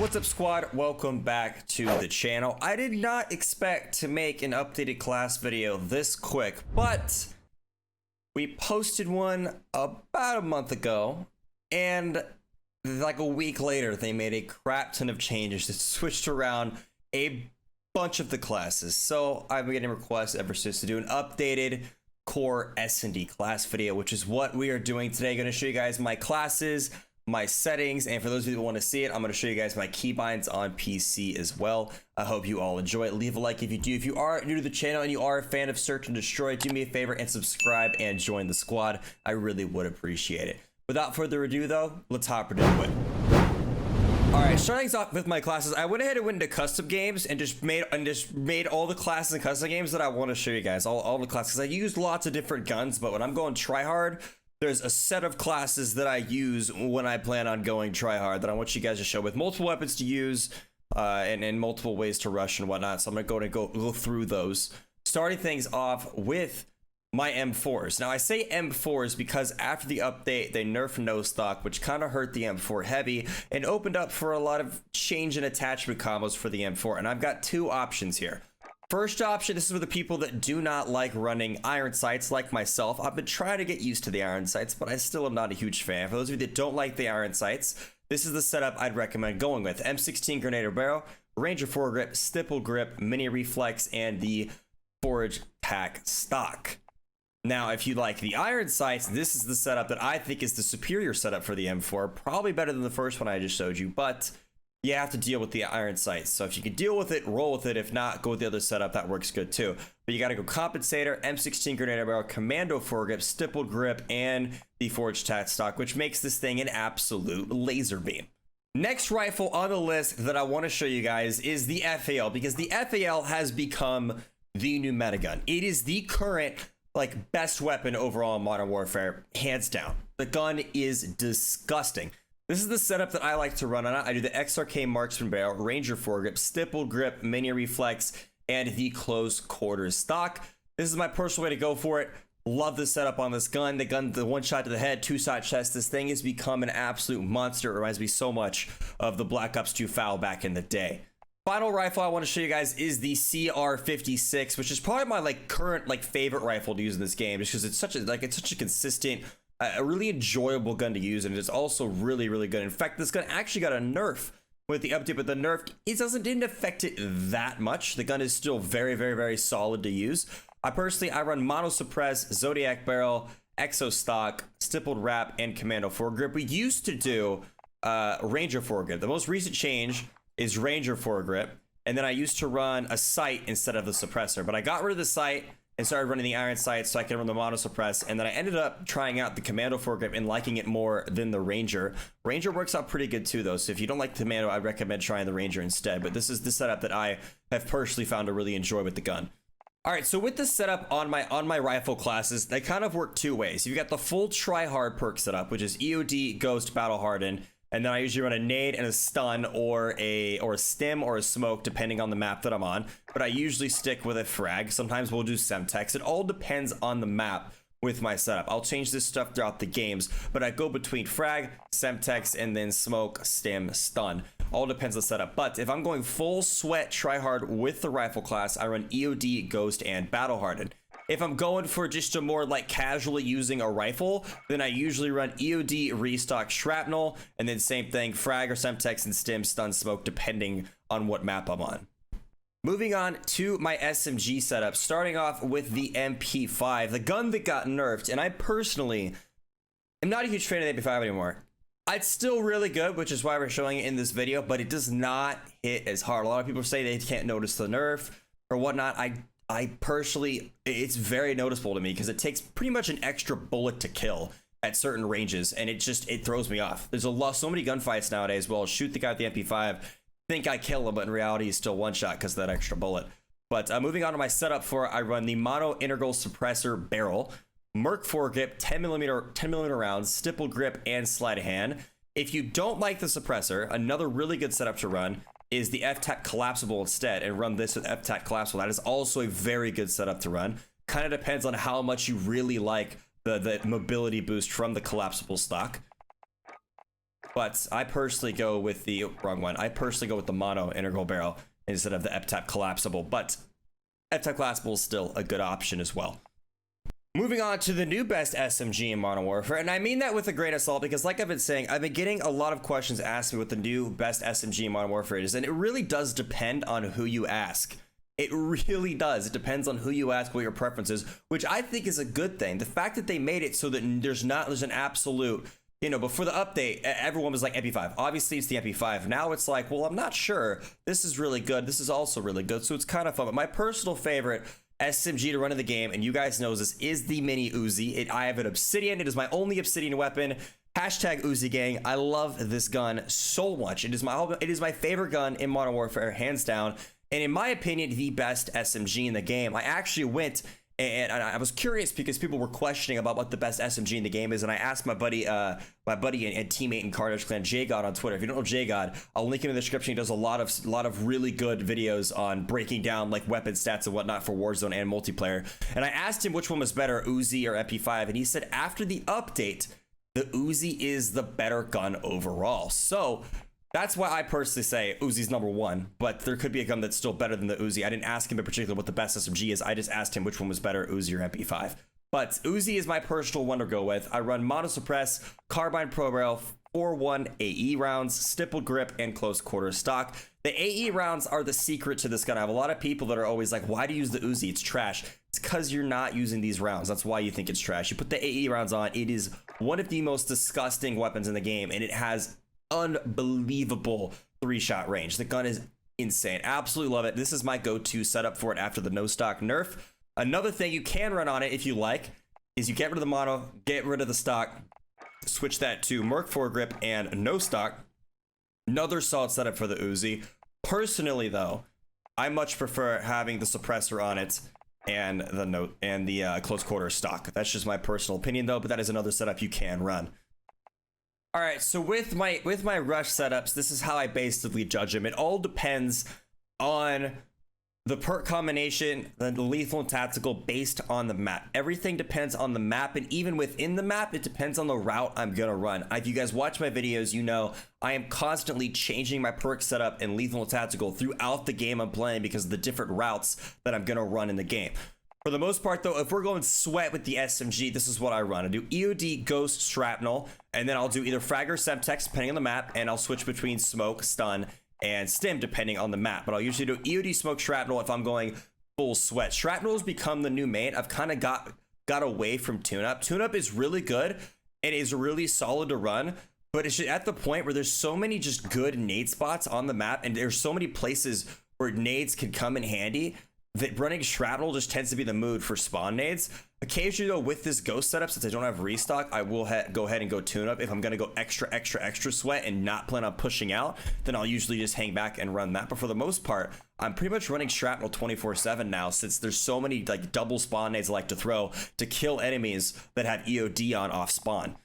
What's up, squad? Welcome back to the channel. I did not expect to make an updated class video this quick, but we posted one about a month ago, and like a week later, they made a crap ton of changes that switched around a bunch of the classes. So I've been getting requests ever since to do an updated core SnD class video, which is what we are doing today. Going to show you guys my classes, my settings, and for those of you that want to see it, I'm going to show you guys my keybinds on PC as well. I hope you all enjoy it. Leave a like if you do. If you are new to the channel and you are a fan of Search and Destroy, do me a favor and subscribe and join the squad. I really would appreciate it. Without further ado though, let's hop into it. Alright, starting things off with my classes, I went ahead and went into custom games and just made all the classes and custom games that I want to show you guys. All the classes. I used lots of different guns, but when I'm going tryhard, there's a set of classes that I use when I plan on going tryhard that I want you guys to show, with multiple weapons to use and multiple ways to rush and whatnot. So I'm gonna go through those, starting things off with my M4s. Now I say M4s because after the update they nerfed no stock, which kind of hurt the M4 heavy and opened up for a lot of change in attachment combos for the M4. And I've got two options here. First option, this is for the people that do not like running iron sights like myself. I've been trying to get used to the iron sights, but I still am not a huge fan. For those of you that don't like the iron sights, this is the setup I'd recommend going with. M16 Grenadier Barrel, Ranger foregrip, stipple grip, mini reflex, and the forage tack stock. Now, if you like the iron sights, this is the setup that I think is the superior setup for the M4. Probably better than the first one I just showed you, but you have to deal with the iron sights. So if you can deal with it, roll with it. If not, go with the other setup. That works good too. But you got to go compensator, M16 Grenadier Barrel, commando foregrip, stippled grip, and the forged tack stock, which makes this thing an absolute laser beam. Next rifle on the list that I want to show you guys is the FAL, because the FAL has become the new meta gun. It is the current best weapon overall in Modern Warfare, hands down. The gun is disgusting. This is the setup that I like to run on it. I do the XRK marksman barrel, ranger foregrip, stippled grip, mini reflex, and the close quarters stock. This is my personal way to go for it. Love the setup on this gun. The one shot to the head, two shot chest. This thing has become an absolute monster. It reminds me so much of the Black Ops 2 FAL back in the day. Final rifle I want to show you guys is the CR56, which is probably my current favorite rifle to use in this game, just because it's such a consistent, a really enjoyable gun to use, and it's also really good. In fact, this gun actually got a nerf with the update, but the nerf didn't affect it that much. The gun is still very solid to use. I run mono suppress, Zodiac barrel, exo stock, stippled wrap, and commando foregrip. We used to do ranger foregrip. The most recent change is ranger foregrip, and then I used to run a sight instead of the suppressor, but I got rid of the sight and started running the iron sight so I could run the mono suppress, and then I ended up trying out the commando foregrip and liking it more than the ranger. Ranger works out pretty good too though, so if you don't like the commando, I'd recommend trying the ranger instead, but this is the setup that I have personally found to really enjoy with the gun. All right, so with this setup on my rifle classes, they kind of work two ways. You've got the full try-hard perk setup, which is EOD, Ghost, Battle Harden, and then I usually run a nade and a stun or a stim or a smoke depending on the map that I'm on, but I usually stick with a frag. Sometimes we'll do semtex. It all depends on the map with my setup. I'll change this stuff throughout the games, but I go between frag, semtex, and then smoke, stim, stun. All depends on the setup. But if I'm going full sweat try hard with the rifle class, I run EOD, Ghost, and Battle Hardened. If I'm going for just a more casually using a rifle, then I usually run EOD, restock, shrapnel, and then same thing, frag or semtex and stim, stun, smoke, depending on what map I'm on. Moving on to my SMG setup, starting off with the MP5, the gun that got nerfed, and I personally am not a huge fan of the MP5 anymore. It's still really good, which is why we're showing it in this video, but it does not hit as hard. A lot of people say they can't notice the nerf or whatnot. I personally, it's very noticeable to me because it takes pretty much an extra bullet to kill at certain ranges, and it throws me off. There's so many gunfights nowadays. Well, shoot the guy with the MP5, think I kill him, but in reality he's still one shot because of that extra bullet. But moving on to my setup I run the mono integral suppressor barrel, Merc foregrip, 10 millimeter rounds, stippled grip, and sleight of hand. If you don't like the suppressor, another really good setup to run is the FTAC collapsible instead, and run this with FTAC collapsible. That is also a very good setup to run. Kind of depends on how much you really like the mobility boost from the collapsible stock. but I personally go with the wrong one. I personally go with the mono integral barrel instead of the epitap collapsible, but epitap collapsible is still a good option as well. Moving on to the new best SMG in Modern Warfare, and I mean that with a grain of salt because like I've been saying, I've been getting a lot of questions asked me what the new best SMG in Modern Warfare is, and it really does depend on who you ask. It really does. It depends on who you ask, what your preference is, which I think is a good thing. The fact that they made it so that there's an absolute, you know, before the update, everyone was like MP5. Obviously, it's the MP5. Now it's like, well, I'm not sure. This is really good. This is also really good. So it's kind of fun. But my personal favorite SMG to run in the game, and you guys know this, is the Mini Uzi. I have an Obsidian. It is my only Obsidian weapon. Hashtag Uzi gang. I love this gun so much. It is my favorite gun in Modern Warfare, hands down. And in my opinion, the best SMG in the game. I actually went and I was curious because people were questioning about what the best SMG in the game is, and I asked my buddy and teammate in KARNAGEclan, JGod, on Twitter. If you don't know JGod, I'll link him in the description. He does a lot of really good videos on breaking down like weapon stats and whatnot for Warzone and multiplayer. And I asked him which one was better, Uzi or MP5, and he said after the update, the Uzi is the better gun overall. So that's why I personally say Uzi's number one, but there could be a gun that's still better than the Uzi. I didn't ask him in particular what the best SMG is. I just asked him which one was better, Uzi or MP5. But Uzi is my personal one to go with. I run mono suppress, carbine pro barrel, 4-1 AE rounds, stipple grip, and close quarter stock. The AE rounds are the secret to this gun. I have a lot of people that are always like, why do you use the Uzi? It's trash. It's because you're not using these rounds. That's why you think it's trash. You put the AE rounds on. It is one of the most disgusting weapons in the game, and it has unbelievable 3-shot range. The gun is insane. Absolutely love it. This is my go-to setup for it after the no stock nerf. Another thing you can run on it if you like is you get rid of the mono, get rid of the stock, switch that to Merc foregrip and no stock. Another solid setup for the Uzi. Personally though, I much prefer having the suppressor on it and the close quarter stock. That's just my personal opinion though, but that is another setup you can run. All right, so with my rush setups, this is how I basically judge them. It all depends on the perk combination, the lethal and tactical based on the map. Everything depends on the map, and even within the map, it depends on the route I'm gonna run. If you guys watch my videos, you know I am constantly changing my perk setup and lethal and tactical throughout the game I'm playing because of the different routes that I'm gonna run in the game. For the most part though, if we're going sweat with the SMG, this is what I run. I do EOD, Ghost, Shrapnel, and then I'll do either Frag or Semtex depending on the map, and I'll switch between Smoke, Stun, and Stim depending on the map. But I'll usually do EOD, Smoke, Shrapnel if I'm going full sweat. Shrapnel has become the new main. I've kind of got away from Tune-Up. Tune-Up is really good. It is really solid to run, but it's just at the point where there's so many just good nade spots on the map, and there's so many places where nades can come in handy that running Shrapnel just tends to be the mood for spawn nades. Occasionally though, with this Ghost setup, since I don't have restock, I will go ahead and go tune up. If I'm gonna go extra sweat and not plan on pushing out, then I'll usually just hang back and run that. But for the most part, I'm pretty much running Shrapnel 24/7 now, since there's so many like double spawn nades I like to throw to kill enemies that have EOD on off spawn.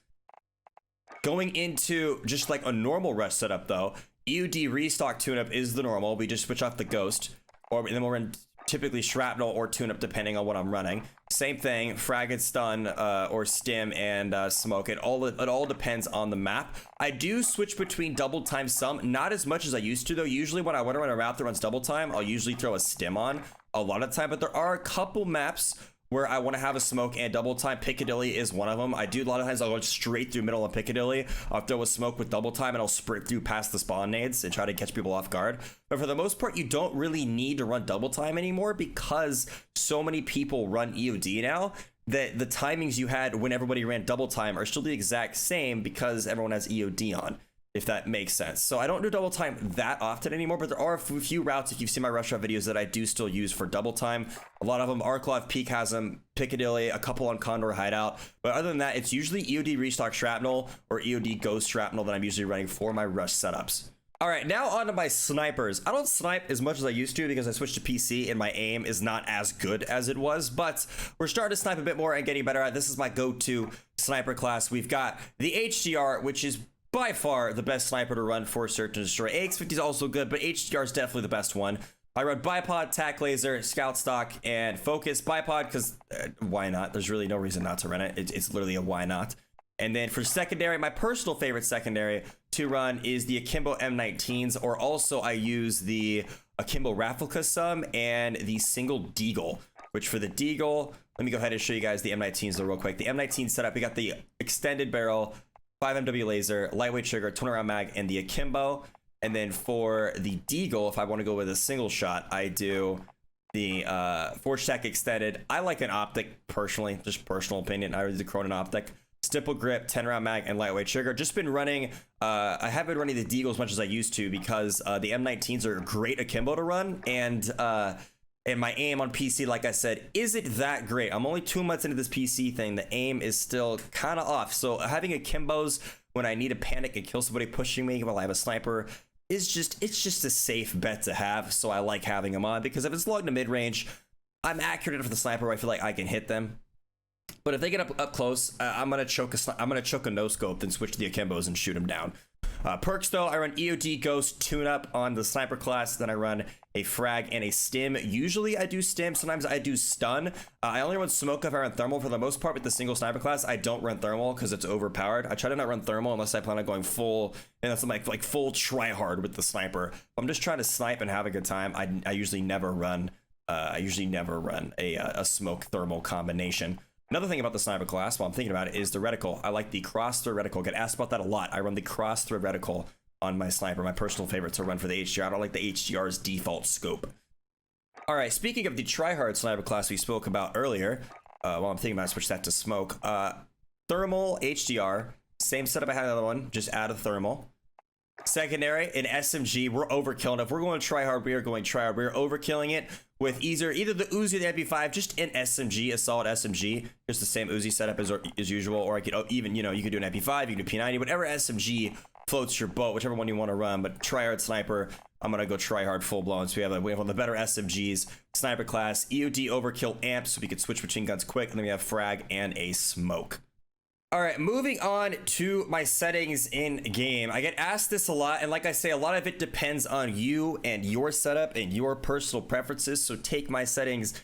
Going into just like a normal rush setup though, EOD restock tune up is the normal. We just switch off the Ghost, and then we'll run typically Shrapnel or tune-up depending on what I'm running. Same thing, Frag and Stun or Stim and Smoke. It all depends on the map. I do switch between double time some, not as much as I used to though. Usually when I want to run a route that runs double time, I'll usually throw a Stim on a lot of time, but there are a couple maps where I want to have a smoke and double time. Piccadilly is one of them. I do a lot of times I'll go straight through middle of Piccadilly. I'll throw a smoke with double time and I'll sprint through past the spawn nades and try to catch people off guard. But for the most part, you don't really need to run double time anymore because so many people run EOD now that the timings you had when everybody ran double time are still the exact same because everyone has EOD on, if that makes sense. So I don't do double time that often anymore, but there are a few routes, if you've seen my rush route videos, that I do still use for double time. A lot of them, Arklov Peak has them, Piccadilly, a couple on Condor Hideout. But other than that, it's usually EOD restock Shrapnel or EOD Ghost Shrapnel that I'm usually running for my rush setups. All right, now on to my snipers. I don't snipe as much as I used to because I switched to PC and my aim is not as good as it was, but we're starting to snipe a bit more and getting better at it. This is my go-to sniper class. We've got the HDR, which is by far the best sniper to run for Search and Destroy. AX-50 is also good, but HDR is definitely the best one. I run Bipod, Tac Laser, Scout Stock, and Focus. Bipod, because why not? There's really no reason not to run it. It's literally a why not. And then for secondary, my personal favorite secondary to run is the Akimbo M19s, or also I use the Akimbo Replica some and the single Deagle, which for the Deagle, let me go ahead and show you guys the M19s real quick. The M19 setup, we got the extended barrel, 5 MW laser, lightweight trigger, 20 round mag, and the Akimbo. And then for the Deagle, if I want to go with a single shot, I do the Forge Tech extended. I like an optic personally, just personal opinion. I use the Cronin optic. Stipple grip, 10 round mag, and lightweight trigger. Just been running, I haven't been running the Deagle as much as I used to because the M19s are great akimbo to run, and my aim on PC, like I said, isn't that great. I'm only 2 months into this PC thing. The aim is still kind of off. So having akimbos when I need to panic and kill somebody pushing me while I have a sniper is just, it's just a safe bet to have. So I like having them on because if it's long to mid range, I'm accurate enough for the sniper where I feel like I can hit them. But if they get up close, I'm gonna choke a no scope, then switch to the akimbos and shoot them down. Perks though, I run EOD Ghost tune up on the sniper class, then I run a frag and a stim. Usually I do stim, sometimes I do stun. I only run smoke if I run thermal for the most part with the single sniper class. I don't run thermal because it's overpowered. I try to not run thermal unless I plan on going full, and that's like full try hard with the sniper. If I'm just trying to snipe and have a good time, I usually never run a smoke thermal combination. Another thing about the sniper class, while I'm thinking about it, is the reticle. I like the cross-thread reticle. Get asked about that a lot. I run the cross-thread reticle on my sniper, my personal favorite to run for the HDR. I don't like the HDR's default scope. All right, speaking of the tryhard sniper class we spoke about earlier, while I'm thinking about it, switch that to smoke. Thermal HDR, same setup I had another one, just add a thermal. Secondary, an SMG, we're overkilling. If we're going to tryhard, we are going tryhard. We're overkilling it with either the Uzi or the MP5, just an SMG, a solid SMG, just the same Uzi setup as usual. Or I could even, you could do an MP5, you could do P90, whatever SMG floats your boat, whichever one you want to run. But tryhard sniper, I'm gonna go tryhard full blown. So we have one of the better SMGs, sniper class, EOD overkill amps, so we could switch between guns quick, and then we have frag and a smoke. All right, moving on to my settings in game. I get asked this a lot, and like I say, a lot of it depends on you and your setup and your personal preferences. So take my settings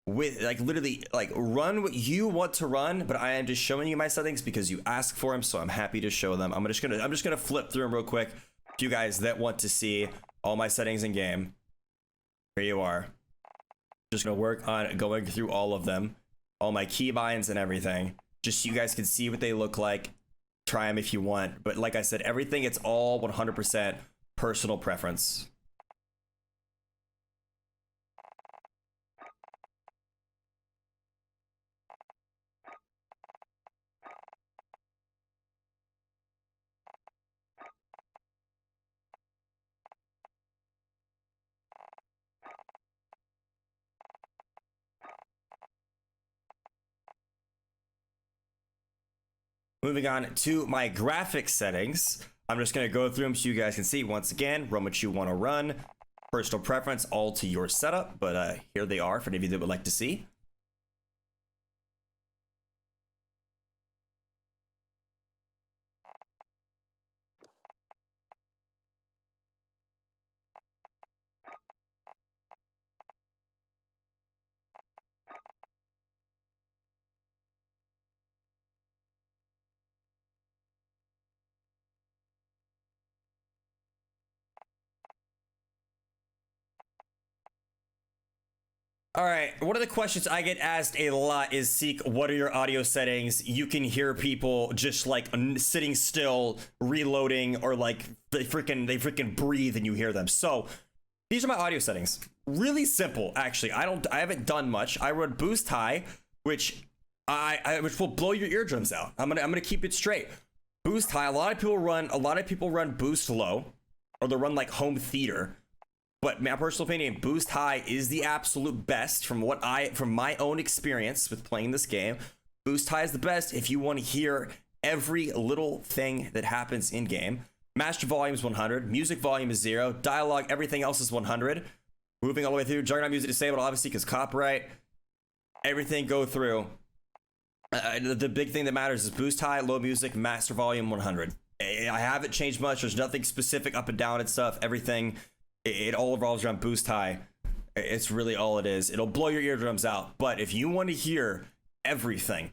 with literally run what you want to run, but I am just showing you my settings because you ask for them, so I'm happy to show them. I'm just gonna flip through them real quick for you guys that want to see all my settings in game. Here you are. Just gonna work on going through all of them, all my keybinds and everything. Just so you guys can see what they look like. Try them if you want. But like I said, everything, it's all 100% personal preference. Moving on to my graphics settings, I'm just going to go through them so you guys can see. Once again, run what you want to run. Personal preference, all to your setup, but here they are for any of you that would like to see. All right, one of the questions I get asked a lot is, Seek, what are your audio settings? You can hear people just like sitting still, reloading, or like they freaking breathe and you hear them. So these are my audio settings. Really simple, actually. I haven't done much. I run boost high, which which will blow your eardrums out. I'm gonna keep it straight. Boost high. A lot of people run boost low, or they'll run like home theater. But my personal opinion, boost high is the absolute best from my own experience with playing this game. Boost high is the best if you want to hear every little thing that happens in game. Master volume is 100, music volume is 0, dialogue, everything else is 100. Moving all the way through, Juggernaut music disabled, obviously, because copyright. Everything go through. The big thing that matters is boost high, low music, master volume 100. I haven't changed much. There's nothing specific up and down and stuff. Everything. It all revolves around boost high. It's really all it is. It'll blow your eardrums out. But if you want to hear everything,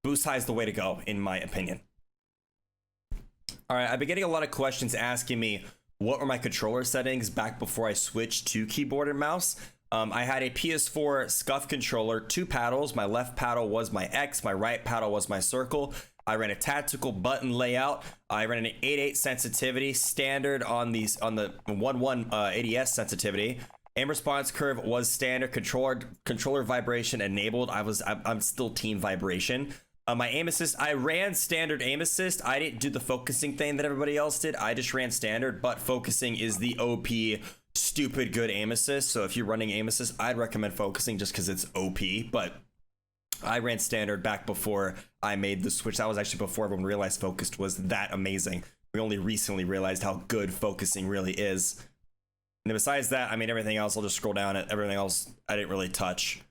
boost high is the way to go, in my opinion. All right, I've been getting a lot of questions asking me what were my controller settings back before I switched to keyboard and mouse. I had a PS4 SCUF controller, 2 paddles. My left paddle was my X, my right paddle was my circle. I ran a tactical button layout. I ran an 8.8 sensitivity, standard on the 1.1 ADS sensitivity. Aim response curve was standard. Controller vibration enabled. I'm still team vibration. My aim assist, I ran standard aim assist. I didn't do the focusing thing that everybody else did. I just ran standard, but focusing is the OP stupid good aim assist. So if you're running aim assist, I'd recommend focusing just because it's OP. But I ran standard back before I made the switch. That was actually before everyone realized focused was that amazing. We only recently realized how good focusing really is. And then besides that, I mean, everything else, I'll just scroll down at everything else I didn't really touch.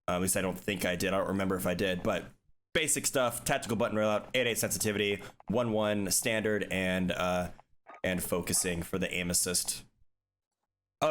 At least I don't think I did. I don't remember if I did, but basic stuff, tactical button rollout, 8.8 sensitivity, 1.1 standard, and focusing for the aim assist.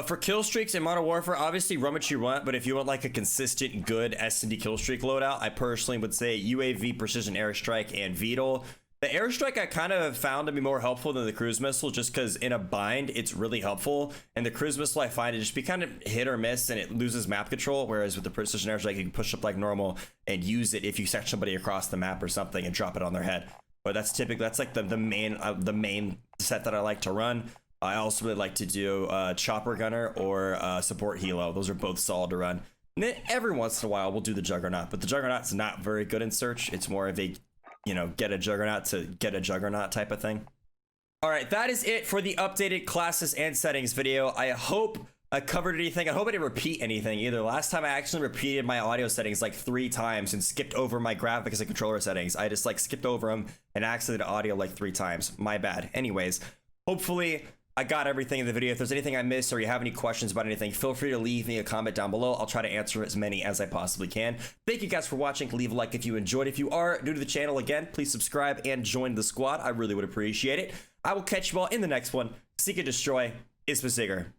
For kill streaks in Modern Warfare, obviously run what you want, but if you want like a consistent good SnD kill streak loadout, I personally would say UAV, Precision Airstrike, and VTOL. The Airstrike I kind of found to be more helpful than the Cruise Missile just because in a bind, it's really helpful. And the Cruise Missile I find it just be kind of hit or miss and it loses map control, whereas with the Precision Airstrike, you can push up like normal and use it if you set somebody across the map or something and drop it on their head. But that's typically, that's like the main set that I like to run. I also really like to do Chopper Gunner or Support Helo. Those are both solid to run. And then every once in a while, we'll do the Juggernaut. But the Juggernaut's not very good in search. It's more of a, you know, get a Juggernaut to get a Juggernaut type of thing. All right, that is it for the updated classes and settings video. I hope I covered anything. I hope I didn't repeat anything either. Last time I actually repeated my audio settings like 3 times and skipped over my graphics and controller settings. I just like skipped over them and accented audio like 3 times. My bad. Anyways, hopefully I got everything in the video. If there's anything I missed or you have any questions about anything, feel free to leave me a comment down below. I'll try to answer as many as I possibly can. Thank you guys for watching. Leave a like if you enjoyed. If you are new to the channel, again, please subscribe and join the squad. I really would appreciate it. I will catch you all in the next one. Seek and destroy. It's Basiger.